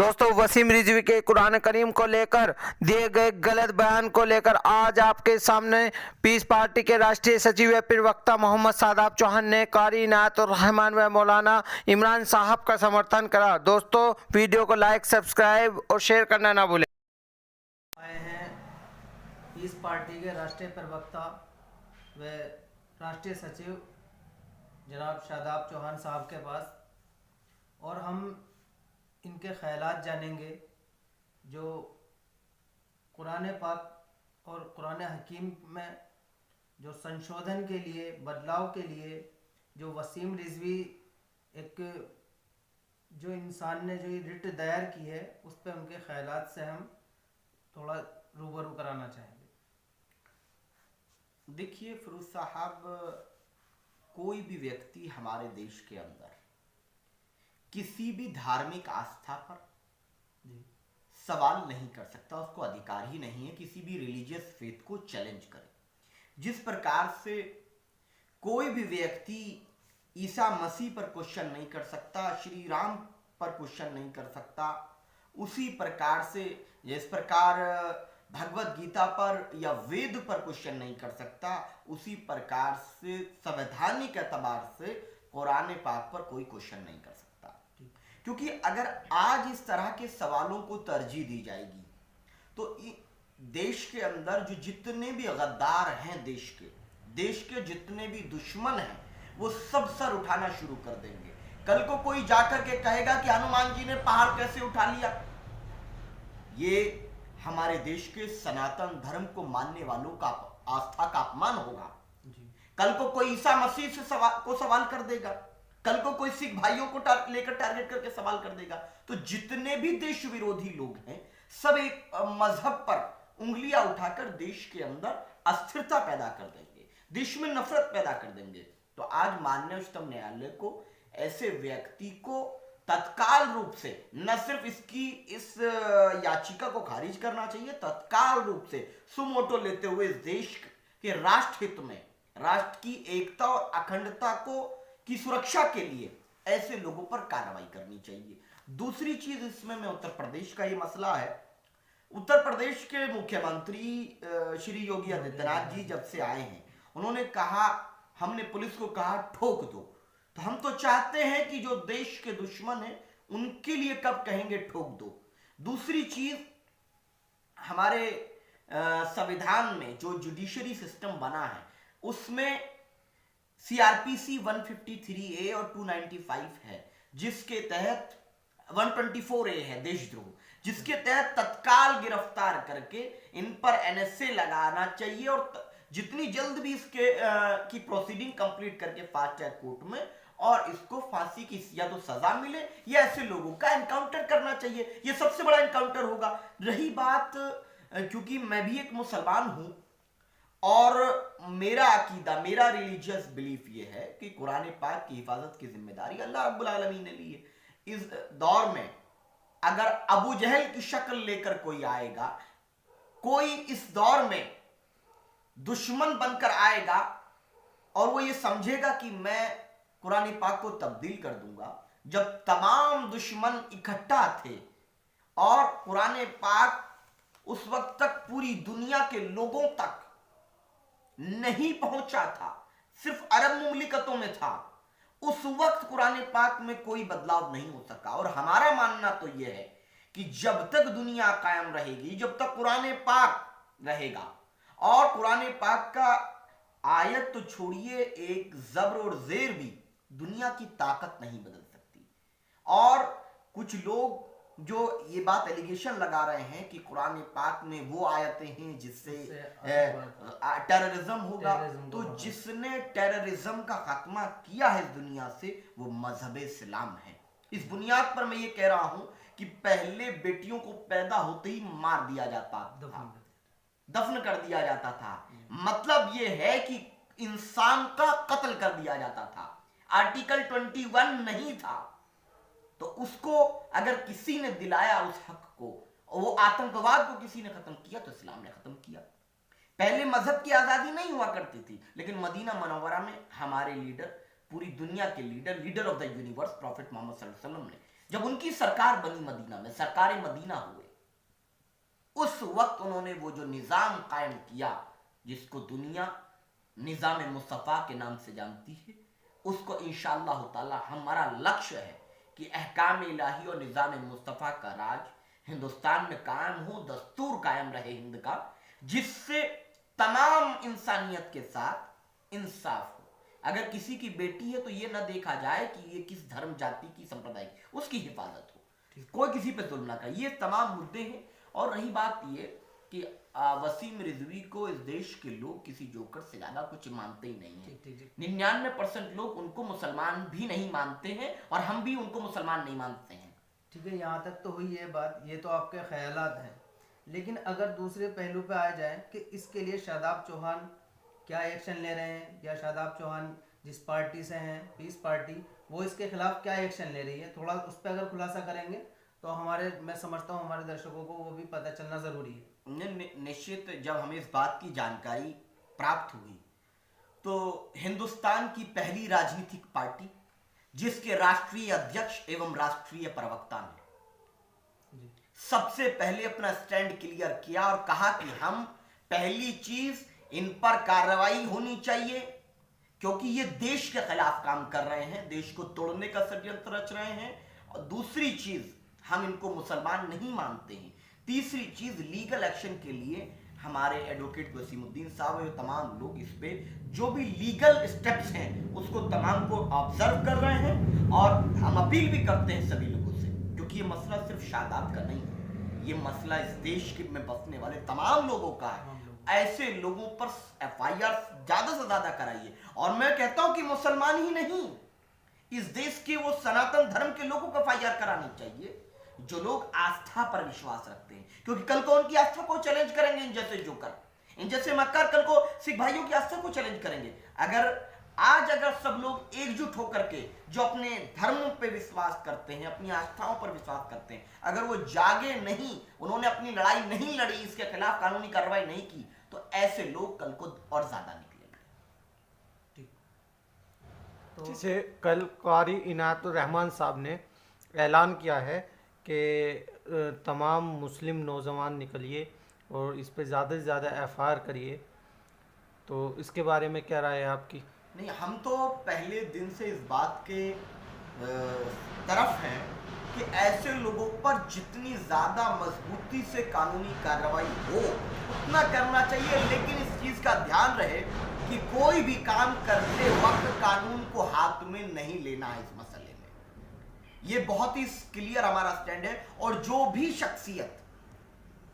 दोस्तों, वसीम रिजवी के कुरान करीम को लेकर दिए गए गलत बयान को लेकर आज आपके सामने पीस पार्टी के राष्ट्रीय सचिव व प्रवक्ता मोहम्मद सादाब चौहान ने कारी इनायतुर रहमान व मौलाना इमरान साहब का समर्थन करा। दोस्तों, वीडियो को लाइक, सब्सक्राइब और शेयर करना ना भूलें। आए हैं पीस पार्टी के राष्ट्रीय प्रवक्ता व राष्ट्रीय सचिव जनाब शादाब चौहान साहब के पास, और हम इनके ख्यालात जानेंगे जो कुरान पाक और कुरान हकीम में जो संशोधन के लिए, बदलाव के लिए जो वसीम रिजवी एक जो इंसान ने जो ये रिट दायर की है, उस पर उनके ख्यालात से हम थोड़ा रूबरू कराना चाहेंगे। देखिए फिरोज साहब, कोई भी व्यक्ति हमारे देश के अंदर किसी भी धार्मिक आस्था पर सवाल नहीं कर सकता, उसको अधिकार ही नहीं है किसी भी रिलीजियस फेथ को चैलेंज करे। जिस प्रकार से कोई भी व्यक्ति ईसा मसीह पर क्वेश्चन नहीं कर सकता, श्री राम पर क्वेश्चन नहीं कर सकता, उसी प्रकार से जिस प्रकार भगवत गीता पर या वेद पर क्वेश्चन नहीं कर सकता, उसी प्रकार से संवैधानिक एतबार से कुरान पाक पर कोई क्वेश्चन नहीं कर सकता। क्योंकि अगर आज इस तरह के सवालों को तरजीह दी जाएगी तो देश के अंदर जो जितने भी गद्दार हैं, देश के जितने भी दुश्मन हैं, वो सब सर उठाना शुरू कर देंगे। कल को कोई जाकर के कहेगा कि हनुमान जी ने पहाड़ कैसे उठा लिया। ये हमारे देश के सनातन धर्म को मानने वालों का आस्था का अपमान होगा। कल को कोई ईसा मसीह से सवाल कर देगा, कल को कोई सिख भाइयों को लेकर टारगेट करके सवाल कर देगा। तो जितने भी देश विरोधी लोग हैं, सब एक मजहब पर उंगलियां उठाकर देश के अंदर अस्थिरता पैदा कर देंगे, देश में नफरत पैदा कर देंगे। तो आज माननीय उच्चतम न्यायालय को ऐसे व्यक्ति को तत्काल रूप से न सिर्फ इस याचिका को खारिज करना चाहिए, तत्काल रूप से सुमोटो लेते हुए इस देश के राष्ट्र हित में, राष्ट्र की एकता और अखंडता की सुरक्षा के लिए ऐसे लोगों पर कार्रवाई करनी चाहिए। दूसरी चीज इसमें में उत्तर प्रदेश का ये मसला है। उत्तर प्रदेश के मुख्यमंत्री श्री योगी आदित्यनाथ जी जब से आए हैं, उन्होंने कहा, हमने पुलिस को कहा ठोक दो। तो हम तो चाहते हैं कि जो देश के दुश्मन हैं उनके लिए कब कहेंगे ठोक दो। दूसरी चीज, हमारे संविधान में जो जुडिशरी सिस्टम बना है उसमें सीआरपीसी 153A और 295 है, जिसके तहत 124A है देशद्रोह, जिसके तहत तत्काल गिरफ्तार करके इन पर एनएसए लगाना चाहिए और जितनी जल्द भी इसके की प्रोसीडिंग कंप्लीट करके फास्ट ट्रैक कोर्ट में, और इसको फांसी की या तो सजा मिले या ऐसे लोगों का एनकाउंटर करना चाहिए। ये सबसे बड़ा एनकाउंटर होगा। रही बात, क्योंकि मैं भी एक मुसलमान हूं और मेरा अकीदा, मेरा रिलीजियस बिलीफ ये है कि कुरान पाक की हिफाजत की जिम्मेदारी अल्लाह रब्बुल आलमीन ने ली है। इस दौर में अगर अबू जहल की शक्ल लेकर कोई आएगा, कोई इस दौर में दुश्मन बनकर आएगा और वो ये समझेगा कि मैं कुरान पाक को तब्दील कर दूंगा, जब तमाम दुश्मन इकट्ठा थे और कुरान पाक उस वक्त तक पूरी दुनिया के लोगों तक नहीं पहुंचा था, सिर्फ अरब मुमलिकतों में था, उस वक्त कुरान पाक में कोई बदलाव नहीं हो सका। और हमारा मानना तो यह है कि जब तक दुनिया कायम रहेगी, जब तक कुरान पाक रहेगा, और कुरान पाक का आयत तो छोड़िए, एक जबर और जेर भी दुनिया की ताकत नहीं बदल सकती। और कुछ लोग जो ये बात एलिगेशन लगा रहे हैं कि कुरान पाक में वो आयतें हैं जिससे टेररिज्म होगा, तो जिसने टेररिज्म का खात्मा किया है इस दुनिया से, वो मजहब इस्लाम है। इस बुनियाद पर मैं ये कह रहा हूं कि पहले बेटियों को पैदा होते ही मार दिया जाता था, दफन कर दिया जाता था। मतलब ये है कि इंसान का कत्ल कर दिया जाता था। आर्टिकल 21 नहीं था, तो उसको अगर किसी ने दिलाया उस हक को, वो आतंकवाद को किसी ने खत्म किया, तो इस्लाम ने खत्म किया। पहले मजहब की आजादी नहीं हुआ करती थी, लेकिन मदीना मनव्वरा में हमारे लीडर, पूरी दुनिया के leader of the universe prophet Muhammad सल्लल्लाहु अलैहि वसल्लम ने जब उनकी सरकार बनी मदीना में, सरकार मदीना हुए, उस वक्त उन्होंने वो जो निजाम कायम किया जिसको दुनिया निजाम मुस्तफा के नाम से जानती है, उसको इंशाअल्लाह ताला हमारा लक्ष्य है कि अहकाम इलाही और निजाम मुस्तफा का राज हिंदुस्तान में कायम हो, दस्तूर कायम रहे हिंद का, जिससे तमाम इंसानियत के साथ इंसाफ हो। अगर किसी की बेटी है तो ये ना देखा जाए कि ये किस धर्म, जाति की, संप्रदाय की, उसकी हिफाजत हो, कोई किसी पे जुल्म ना करे। ये तमाम मुद्दे हैं। और रही बात ये कि वसीम रिजवी को इस देश के लोग किसी जोकर से ज्यादा कुछ मानते ही नहीं है। 99% लोग उनको मुसलमान भी नहीं मानते हैं और हम भी उनको मुसलमान नहीं मानते हैं। ठीक है, यहाँ तक तो हुई ये बात, ये तो आपके ख्यालात हैं। लेकिन अगर दूसरे पहलू पे आ जाए कि इसके लिए शादाब चौहान क्या एक्शन ले रहे हैं, या शादाब चौहान जिस पार्टी से हैं, पीस पार्टी, वो इसके खिलाफ क्या एक्शन ले रही है, थोड़ा उस पर अगर खुलासा करेंगे तो मैं समझता हूँ हमारे दर्शकों को वो भी पता चलना ज़रूरी है। निश्चित, जब हमें इस बात की जानकारी प्राप्त हुई तो हिंदुस्तान की पहली राजनीतिक पार्टी जिसके राष्ट्रीय अध्यक्ष एवं राष्ट्रीय प्रवक्ता ने सबसे पहले अपना स्टैंड क्लियर किया और कहा कि हम पहली चीज, इन पर कार्रवाई होनी चाहिए क्योंकि ये देश के खिलाफ काम कर रहे हैं, देश को तोड़ने का षड्यंत्र रच रहे हैं। और दूसरी चीज, हम इनको मुसलमान नहीं मानते हैं। तीसरी चीज, लीगल एक्शन के लिए हमारे एडवोकेट वसीमुद्दीन साहब और तमाम लोग इस पे जो भी लीगल स्टेप्स हैं उसको तमाम को ऑब्जर्व कर रहे हैं। और हम अपील भी करते हैं सभी लोगों से, क्योंकि ये मसला सिर्फ शादाब का नहीं है, ये मसला इस देश में बसने वाले तमाम लोगों का है। ऐसे लोगों पर FIR ज्यादा से ज्यादा कराइए। और मैं कहता हूं कि मुसलमान ही नहीं, इस देश के वो सनातन धर्म के लोगों को FIR करानी चाहिए जो लोग आस्था पर विश्वास रखते हैं, क्योंकि कल को उनकी आस्था को चैलेंज करेंगे इन जैसे जोकर, इन जैसे मक्कार कल को सिख भाइयों की आस्था को चैलेंज करेंगे। अगर सब लोग एकजुट होकर के जो अपने धर्मों पे विश्वास करते हैं, अपनी आस्थाओं पर विश्वास करते हैं, अगर वो जागे नहीं, उन्होंने अपनी लड़ाई नहीं लड़ी, इसके खिलाफ कानूनी कार्रवाई नहीं की, तो ऐसे लोग कल को और ज्यादा निकलेंगे। तो जैसे कल कारी इनायतुर रहमान साहब ने ऐलान किया है कि तमाम मुस्लिम नौजवान निकलिए और इस पे ज़्यादा से ज़्यादा FIR करिए, तो इसके बारे में क्या राय है आपकी? नहीं, हम तो पहले दिन से इस बात के तरफ हैं कि ऐसे लोगों पर जितनी ज्यादा मजबूती से कानूनी कार्रवाई हो उतना करना चाहिए। लेकिन इस चीज का ध्यान रहे कि कोई भी काम करते वक्त कानून को हाथ में नहीं लेना है। इस मसले में ये बहुत ही क्लियर हमारा स्टैंड है। और जो भी शख्सियत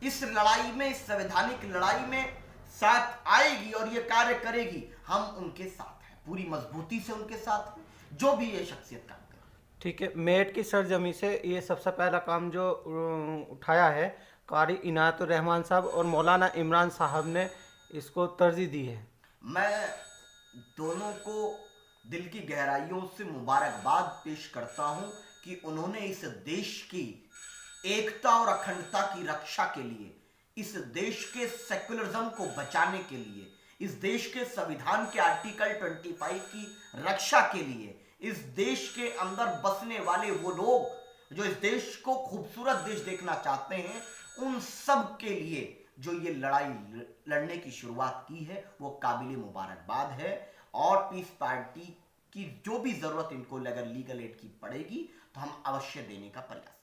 इस लड़ाई में, इस संवैधानिक लड़ाई में साथ आएगी और ये कार्य करेगी, हम उनके साथ हैं, पूरी मजबूती से उनके साथ हैं, जो भी ये शख्सियत काम करे। ठीक है, मेरठ की सरजमी से ये सबसे पहला काम जो उठाया है कारी इनायतुर रहमान साहब और मौलाना इमरान साहब ने इसको तरजीह दी है। मैं दोनों को दिल की गहराइयों से मुबारकबाद पेश करता हूं कि उन्होंने इस देश की एकता और अखंडता की रक्षा के लिए, इस देश के सेक्युलरिज्म को बचाने के लिए, इस देश के संविधान के आर्टिकल 25 की रक्षा के लिए, इस देश के अंदर बसने वाले वो लोग जो इस देश को खूबसूरत देश देखना चाहते हैं, उन सब के लिए जो ये लड़ाई लड़ने की शुरुआत की है वो काबिल मुबारकबाद है। और पीस पार्टी की जो भी जरूरत इनको अगर लीगल एड की पड़ेगी तो हम अवश्य देने का प्रयास